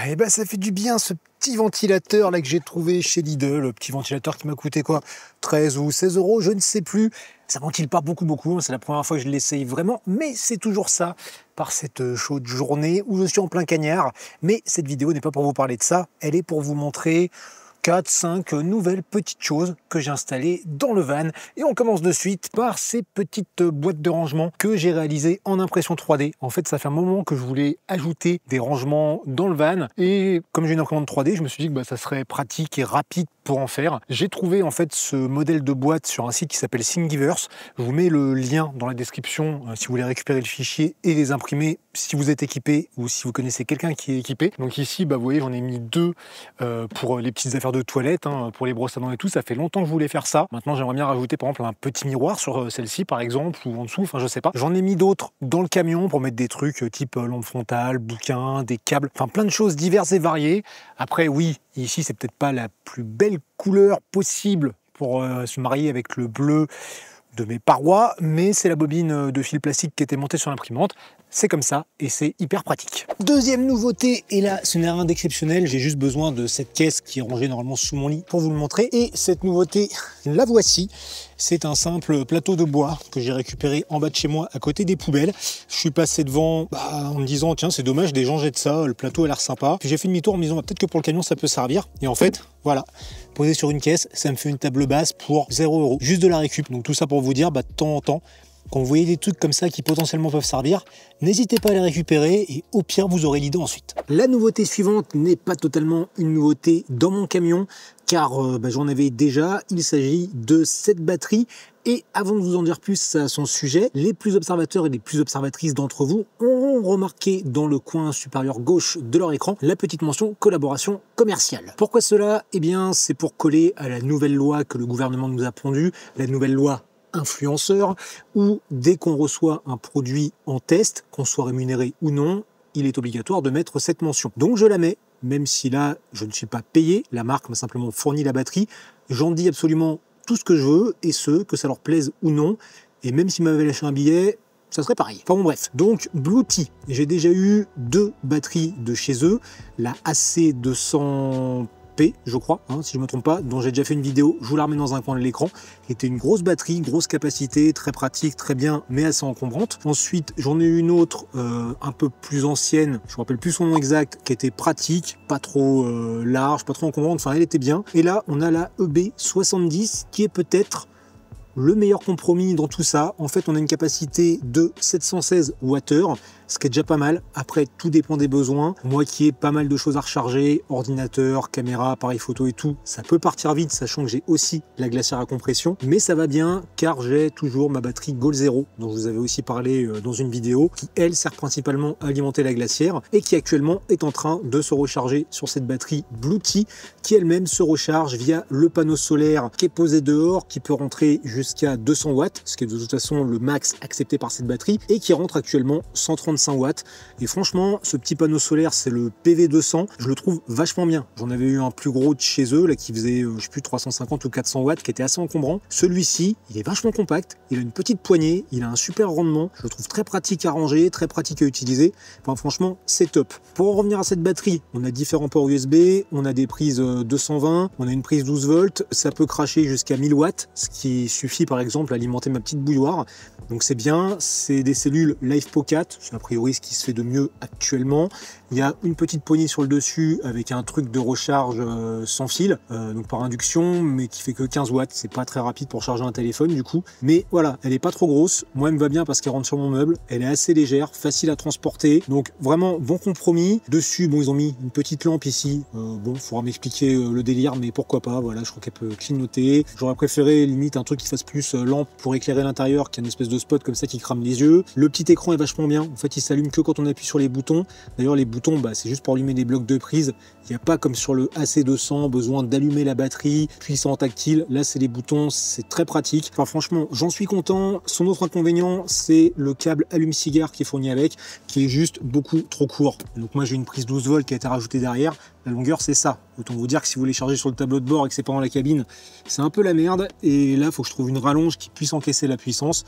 Et ben ça fait du bien ce petit ventilateur là que j'ai trouvé chez Lidl, le petit ventilateur qui m'a coûté quoi, 13 ou 16 euros, je ne sais plus. Ça ventile pas beaucoup, c'est la première fois que je l'essaye vraiment, mais c'est toujours ça, par cette chaude journée où je suis en plein cagnard. Mais cette vidéo n'est pas pour vous parler de ça, elle est pour vous montrer 4-5 nouvelles petites choses que j'ai installées dans le van. Et on commence de suite par ces petites boîtes de rangement que j'ai réalisées en impression 3D. En fait, ça fait un moment que je voulais ajouter des rangements dans le van. Et comme j'ai une imprimante 3D, je me suis dit que ça serait pratique et rapide pour en faire. J'ai trouvé en fait ce modèle de boîte sur un site qui s'appelle Thingiverse. Je vous mets le lien dans la description si vous voulez récupérer le fichier et les imprimer si vous êtes équipé ou si vous connaissez quelqu'un qui est équipé. Donc ici, vous voyez, j'en ai mis deux pour les petites affaires de toilette, pour les brosses à dents et tout. Ça fait longtemps que je voulais faire ça. Maintenant, j'aimerais bien rajouter par exemple un petit miroir sur celle-ci par exemple, ou en dessous, enfin je sais pas. J'en ai mis d'autres dans le camion pour mettre des trucs type lampe frontale, bouquins, des câbles, enfin plein de choses diverses et variées. Après oui, ici c'est peut-être pas la plus belle couleur possible pour se marier avec le bleu de mes parois, mais c'est la bobine de fil plastique qui était montée sur l'imprimante. C'est comme ça et c'est hyper pratique. Deuxième nouveauté, et là ce n'est rien d'exceptionnel, j'ai juste besoin de cette caisse qui est rangée normalement sous mon lit pour vous le montrer. Et cette nouveauté, la voici. C'est un simple plateau de bois que j'ai récupéré en bas de chez moi à côté des poubelles. Je suis passé devant en me disant tiens c'est dommage, des gens jettent ça, le plateau a l'air sympa. Puis j'ai fait demi-tour en me disant peut-être que pour le camion ça peut servir. Et en fait voilà, posé sur une caisse, ça me fait une table basse pour 0 €. Juste de la récup. Donc tout ça pour vous dire de temps en temps, quand vous voyez des trucs comme ça qui potentiellement peuvent servir, n'hésitez pas à les récupérer et au pire vous aurez l'idée ensuite. La nouveauté suivante n'est pas totalement une nouveauté dans mon camion car j'en avais déjà. Il s'agit de cette batterie. Et avant de vous en dire plus à son sujet, les plus observateurs et les plus observatrices d'entre vous auront remarqué dans le coin supérieur gauche de leur écran la petite mention collaboration commerciale. Pourquoi cela? Eh bien c'est pour coller à la nouvelle loi que le gouvernement nous a pondue, la nouvelle loi influenceur, où dès qu'on reçoit un produit en test, qu'on soit rémunéré ou non, il est obligatoire de mettre cette mention. Donc je la mets, même si là je ne suis pas payé, la marque m'a simplement fourni la batterie, j'en dis absolument tout ce que je veux et ce, que ça leur plaise ou non, et même s'ils m'avaient lâché un billet, ça serait pareil. Enfin bon bref, donc Bluetooth, j'ai déjà eu 2 batteries de chez eux, la AC200P je crois, si je ne me trompe pas, dont j'ai déjà fait une vidéo, je vous la remets dans un coin de l'écran, qui était une grosse batterie, grosse capacité, très pratique, très bien, mais assez encombrante. Ensuite, j'en ai eu une autre un peu plus ancienne, je ne me rappelle plus son nom exact, qui était pratique, pas trop large, pas trop encombrante, enfin elle était bien. Et là, on a la EB70, qui est peut-être le meilleur compromis dans tout ça. En fait, on a une capacité de 716 Wh, ce qui est déjà pas mal. Après, tout dépend des besoins. Moi qui ai pas mal de choses à recharger, ordinateur, caméra, appareil photo et tout, ça peut partir vite, sachant que j'ai aussi la glacière à compression. Mais ça va bien, car j'ai toujours ma batterie Goal Zero, dont je vous avais aussi parlé dans une vidéo, qui elle sert principalement à alimenter la glacière, et qui actuellement est en train de se recharger sur cette batterie Bluetooth, qui elle-même se recharge via le panneau solaire qui est posé dehors, qui peut rentrer jusqu'à 200 watts, ce qui est de toute façon le max accepté par cette batterie, et qui rentre actuellement 135 watts. Et franchement, ce petit panneau solaire, c'est le PV200, je le trouve vachement bien. J'en avais eu un plus gros de chez eux, là, qui faisait, je sais plus, 350 ou 400 watts, qui était assez encombrant. Celui-ci, il est vachement compact, il a une petite poignée, il a un super rendement, je le trouve très pratique à ranger, très pratique à utiliser. Enfin, franchement, c'est top. Pour en revenir à cette batterie, on a différents ports USB, on a des prises 220, on a une prise 12 volts, ça peut cracher jusqu'à 1000 watts, ce qui suffit par exemple à alimenter ma petite bouilloire. Donc c'est bien, c'est des cellules LiFePO4, c'est a priori ce qui se fait de mieux actuellement. Il y a une petite poignée sur le dessus avec un truc de recharge sans fil, donc par induction, mais qui fait que 15 watts. C'est pas très rapide pour charger un téléphone du coup. Mais voilà, elle est pas trop grosse. Moi, elle me va bien parce qu'elle rentre sur mon meuble. Elle est assez légère, facile à transporter. Donc vraiment bon compromis. Dessus, bon, ils ont mis une petite lampe ici. Bon, il faudra m'expliquer le délire, mais pourquoi pas. Voilà, je crois qu'elle peut clignoter. J'aurais préféré limite un truc qui fasse plus lampe pour éclairer l'intérieur, qui a une espèce de spot comme ça qui crame les yeux. Le petit écran est vachement bien. En fait, il s'allume que quand on appuie sur les boutons. D'ailleurs, les boutons, c'est juste pour allumer des blocs de prise. Il n'y a pas comme sur le AC200 besoin d'allumer la batterie, puissant tactile. Là, c'est les boutons, c'est très pratique. Enfin, franchement, j'en suis content. Son autre inconvénient, c'est le câble allume-cigare qui est fourni avec, qui est juste beaucoup trop court. Donc moi, j'ai une prise 12 volts qui a été rajoutée derrière. La longueur, c'est ça. Autant vous dire que si vous voulez charger sur le tableau de bord et que c'est pas dans la cabine, c'est un peu la merde. Et là, il faut que je trouve une rallonge qui puisse encaisser la puissance.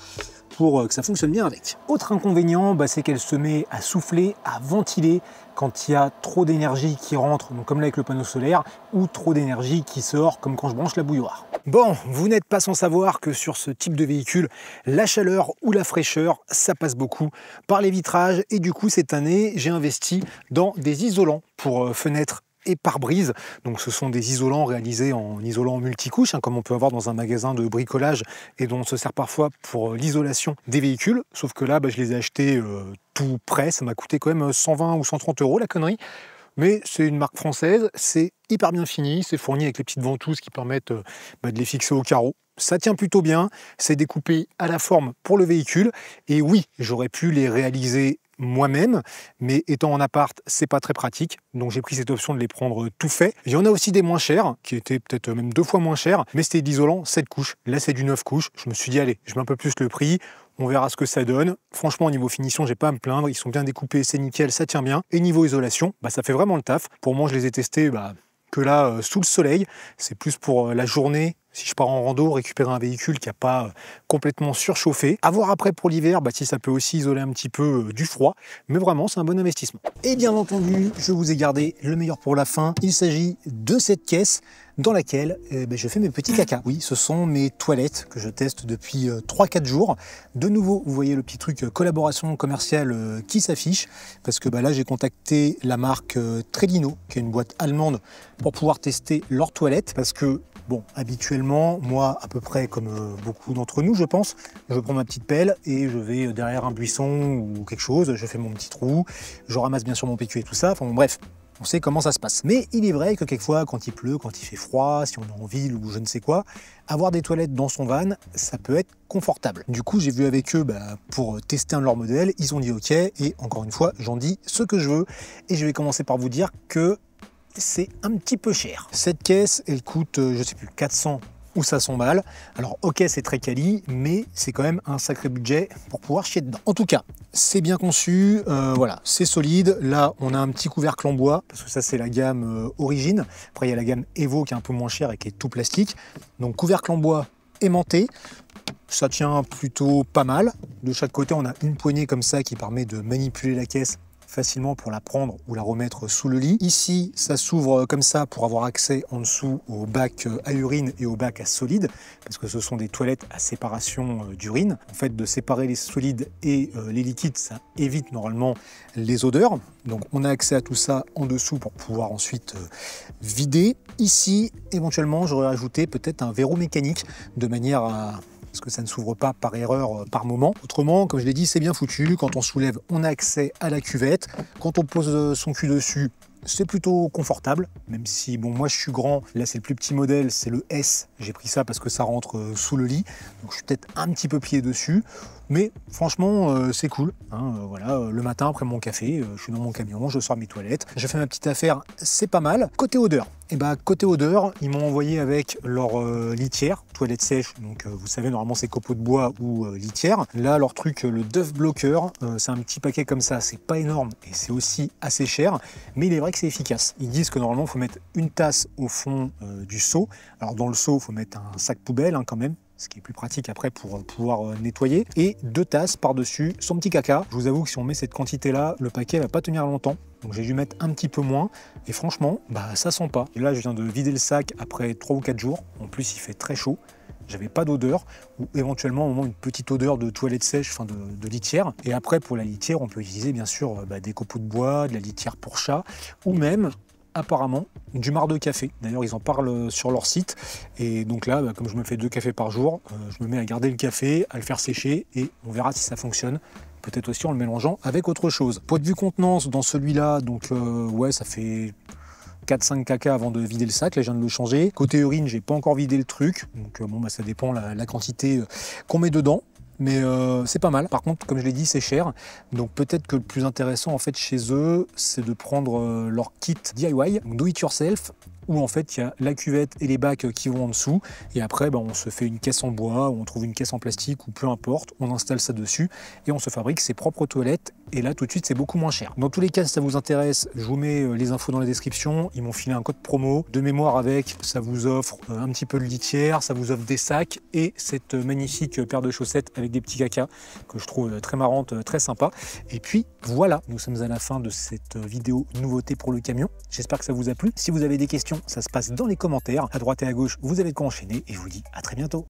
pour que ça fonctionne bien avec. Autre inconvénient, c'est qu'elle se met à souffler, à ventiler quand il y a trop d'énergie qui rentre, donc comme là avec le panneau solaire, ou trop d'énergie qui sort, comme quand je branche la bouilloire. Bon, vous n'êtes pas sans savoir que sur ce type de véhicule, la chaleur ou la fraîcheur, ça passe beaucoup par les vitrages, et du coup cette année, j'ai investi dans des isolants pour fenêtres et pare-brise. Donc ce sont des isolants réalisés en isolant multicouche, comme on peut avoir dans un magasin de bricolage et dont on se sert parfois pour l'isolation des véhicules. Sauf que là, je les ai achetés tout prêts. Ça m'a coûté quand même 120 ou 130 euros la connerie. Mais c'est une marque française, c'est hyper bien fini, c'est fourni avec les petites ventouses qui permettent de les fixer au carreau. Ça tient plutôt bien, c'est découpé à la forme pour le véhicule. Et oui, j'aurais pu les réaliser moi-même, mais étant en appart, c'est pas très pratique, donc j'ai pris cette option de les prendre tout fait. Il y en a aussi des moins chers, qui étaient peut-être même 2 fois moins chers, mais c'était de l'isolant 7 couches. Là, c'est du 9 couches. Je me suis dit, allez, je mets un peu plus le prix, on verra ce que ça donne. Franchement, au niveau finition, j'ai pas à me plaindre, ils sont bien découpés, c'est nickel, ça tient bien. Et niveau isolation, ça fait vraiment le taf. Pour moi, je les ai testés que là, sous le soleil. C'est plus pour la journée. Si je pars en rando, récupérer un véhicule qui n'a pas complètement surchauffé. À voir après pour l'hiver, si ça peut aussi isoler un petit peu du froid. Mais vraiment, c'est un bon investissement. Et bien entendu, je vous ai gardé le meilleur pour la fin. Il s'agit de cette caisse dans laquelle je fais mes petits cacas. Oui, ce sont mes toilettes que je teste depuis 3-4 jours. De nouveau, vous voyez le petit truc collaboration commerciale qui s'affiche. Parce que là, j'ai contacté la marque Trellino, qui est une boîte allemande, pour pouvoir tester leurs toilettes. Parce que bon, habituellement, moi, à peu près comme beaucoup d'entre nous, je pense, je prends ma petite pelle et je vais derrière un buisson ou quelque chose, je fais mon petit trou, je ramasse bien sûr mon PQ et tout ça, enfin bon, bref, on sait comment ça se passe. Mais il est vrai que quelquefois, quand il pleut, quand il fait froid, si on est en ville ou je ne sais quoi, avoir des toilettes dans son van, ça peut être confortable. Du coup, j'ai vu avec eux pour tester un de leurs modèles, ils ont dit OK, et encore une fois, j'en dis ce que je veux, et je vais commencer par vous dire que c'est un petit peu cher. Cette caisse, elle coûte, je sais plus, 400 ou 500 balles. Alors ok, c'est très quali, mais c'est quand même un sacré budget pour pouvoir chier dedans. En tout cas, c'est bien conçu, voilà, c'est solide. Là, on a un petit couvercle en bois, parce que ça, c'est la gamme Origine. Après, il y a la gamme Evo qui est un peu moins chère et qui est tout plastique. Donc, couvercle en bois aimanté. Ça tient plutôt pas mal. De chaque côté, on a une poignée comme ça qui permet de manipuler la caisse facilement pour la prendre ou la remettre sous le lit. Ici, ça s'ouvre comme ça pour avoir accès en dessous au bac à urine et au bac à solide, parce que ce sont des toilettes à séparation d'urine. En fait, de séparer les solides et les liquides, ça évite normalement les odeurs. Donc, on a accès à tout ça en dessous pour pouvoir ensuite vider. Ici, éventuellement, j'aurais ajouté peut-être un verrou mécanique de manière à parce que ça ne s'ouvre pas par erreur par moment. Autrement, comme je l'ai dit, c'est bien foutu. Quand on soulève, on a accès à la cuvette. Quand on pose son cul dessus, c'est plutôt confortable, même si, bon, moi je suis grand, là c'est le plus petit modèle, c'est le S, j'ai pris ça parce que ça rentre sous le lit, donc je suis peut-être un petit peu plié dessus, mais franchement c'est cool, voilà, le matin après mon café, je suis dans mon camion, je sors mes toilettes, je fais ma petite affaire, c'est pas mal. Côté odeur, côté odeur, ils m'ont envoyé avec leur litière, toilette sèche, donc vous savez, normalement c'est copeaux de bois ou litière. Là, leur truc, le Duff Blocker, c'est un petit paquet comme ça, c'est pas énorme et c'est aussi assez cher, mais il est vrai que c'est efficace. Ils disent que normalement, il faut mettre une tasse au fond du seau. Alors dans le seau, il faut mettre un sac poubelle quand même, ce qui est plus pratique après pour pouvoir nettoyer, et 2 tasses par-dessus son petit caca. Je vous avoue que si on met cette quantité-là, le paquet va pas tenir longtemps. Donc j'ai dû mettre un petit peu moins, et franchement, ça sent pas. Et là, je viens de vider le sac après 3 ou 4 jours. En plus, il fait très chaud. J'avais pas d'odeur, ou éventuellement au moment une petite odeur de toilette sèche, enfin de litière. Et après, pour la litière, on peut utiliser bien sûr des copeaux de bois, de la litière pour chat, ou même apparemment du marc de café. D'ailleurs, ils en parlent sur leur site. Et donc là, comme je me fais 2 cafés par jour, je me mets à garder le café, à le faire sécher, et on verra si ça fonctionne. Peut-être aussi en le mélangeant avec autre chose. Point de vue contenance, dans celui-là, donc ouais, ça fait 4-5 caca avant de vider le sac, là je viens de le changer. Côté urine, j'ai pas encore vidé le truc, donc bon, ça dépend la quantité qu'on met dedans. Mais c'est pas mal. Par contre, comme je l'ai dit, c'est cher. Donc peut-être que le plus intéressant en fait chez eux, c'est de prendre leur kit DIY, do it yourself, où en fait il y a la cuvette et les bacs qui vont en dessous, et après on se fait une caisse en bois, ou on trouve une caisse en plastique, ou peu importe, on installe ça dessus, et on se fabrique ses propres toilettes, et là tout de suite c'est beaucoup moins cher. Dans tous les cas, si ça vous intéresse, je vous mets les infos dans la description, ils m'ont filé un code promo, de mémoire avec, ça vous offre un petit peu de litière, ça vous offre des sacs, et cette magnifique paire de chaussettes avec des petits cacas, que je trouve très marrante, très sympa. Et puis voilà, nous sommes à la fin de cette vidéo nouveauté pour le camion. J'espère que ça vous a plu. Si vous avez des questions, ça se passe dans les commentaires. À droite et à gauche, vous avez de quoi enchaîner. Et je vous dis à très bientôt.